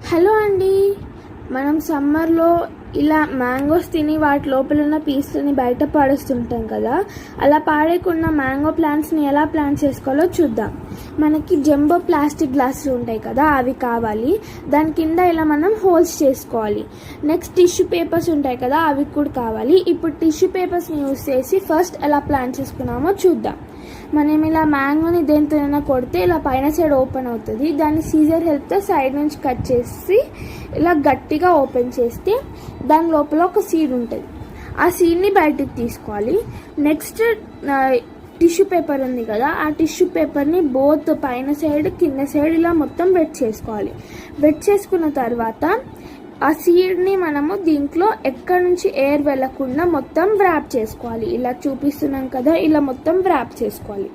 Hello అండి. మనం సమ్మర్లో ఇలా మ్యాంగోస్ తిని వాటి లోపల ఉన్న పీస్లని బయట పాడేస్తుంటాం కదా. అలా పాడేయకుండా మ్యాంగో ప్లాంట్స్ని ఎలా ప్లాంట్ చేసుకోవాలో చూద్దాం. మనకి జంబో ప్లాస్టిక్ గ్లాసులు ఉంటాయి కదా, అవి కావాలి. దాని కింద ఇలా మనం హోల్స్ చేసుకోవాలి. నెక్స్ట్ టిష్యూ పేపర్స్ ఉంటాయి కదా, అవి కూడా కావాలి. ఇప్పుడు టిష్యూ పేపర్స్ని యూస్ చేసి ఫస్ట్ ఎలా ప్లాంట్ చేసుకున్నామో చూద్దాం. మనం ఇలా మ్యాంగోని దేనితోనైనా కొడితే ఇలా పైన సైడ్ ఓపెన్ అవుతుంది. దాన్ని సీజర్ హెల్ప్తో సైడ్ నుంచి కట్ చేసి ఇలా గట్టిగా ఓపెన్ చేస్తే దాని లోపల ఒక సీడ్ ఉంటుంది. ఆ సీడ్ని బయటకు తీసుకోవాలి. నెక్స్ట్ టిష్యూ పేపర్ ఉంది కదా, ఆ టిష్యూ పేపర్ని బోత్ పైన సైడ్ కింద సైడ్ ఇలా మొత్తం వెట్ చేసుకోవాలి. వెట్ చేసుకున్న తర్వాత ఆ సీడ్ని మనము దీంట్లో ఎక్కడి నుంచి ఎయిర్ వెళ్ళకుండా మొత్తం వ్రాప్ చేసుకోవాలి. ఇలా చూపిస్తున్నాం కదా, ఇలా మొత్తం వ్రాప్ చేసుకోవాలి.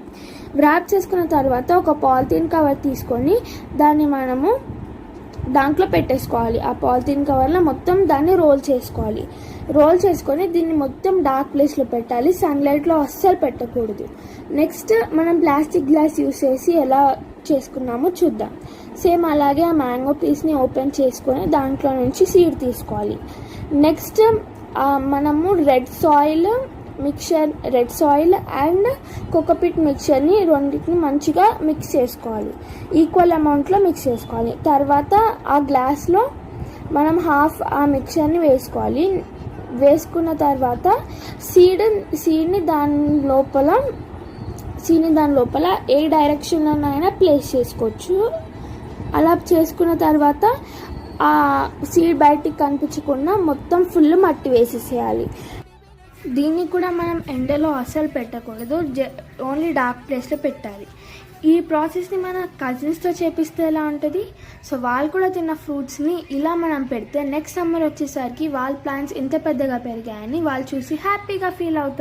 వ్రాప్ చేసుకున్న తర్వాత ఒక పాలిథీన్ కవర్ తీసుకొని దాన్ని మనము దాంట్లో పెట్టేసుకోవాలి. ఆ పాలిథీన్ కవర్లో మొత్తం దాన్ని రోల్ చేసుకోవాలి. రోల్ చేసుకొని దీన్ని మొత్తం డార్క్ ప్లేస్లో పెట్టాలి. సన్లైట్లో అస్సలు పెట్టకూడదు. నెక్స్ట్ మనం ప్లాస్టిక్ గ్లాస్ యూస్ చేసి ఎలా చేసుకున్నామో చూద్దాం. సేమ్ అలాగే ఆ మ్యాంగో పీస్ని ఓపెన్ చేసుకొని దాంట్లో నుంచి సీడ్ తీసుకోవాలి. నెక్స్ట్ మనము రెడ్ సాయిల్ అండ్ కోకోపీట్ మిక్చర్ని రెండింటిని మంచిగా మిక్స్ చేసుకోవాలి. ఈక్వల్ అమౌంట్లో మిక్స్ చేసుకోవాలి. తర్వాత ఆ గ్లాస్లో మనం హాఫ్ ఆ మిక్చర్ని వేసుకోవాలి. వేసుకున్న తర్వాత సీడ్ని దాని లోపల ఏ డైరెక్షన్లోనైనా ప్లేస్ చేసుకోవచ్చు. అలా చేసుకున్న తర్వాత ఆ సీడ్ బయటికి కనిపించకుండా మొత్తం ఫుల్ మట్టి వేసేసేయాలి. దీన్ని కూడా మనం ఎండలో అస్సలు పెట్టకూడదు, ఓన్లీ డార్క్ ప్లేస్లో పెట్టాలి. ఈ ప్రాసెస్ని మన కజిన్స్తో చేపిస్తే ఎలా ఉంటుంది? సో వాళ్ళు కూడా తిన్న ఫ్రూట్స్ని ఇలా మనం పెడితే నెక్స్ట్ సమ్మర్ వచ్చేసరికి వాళ్ళ ప్లాంట్స్ ఇంత పెద్దగా పెరిగాయని వాళ్ళు చూసి హ్యాపీగా ఫీల్ అవుతారు.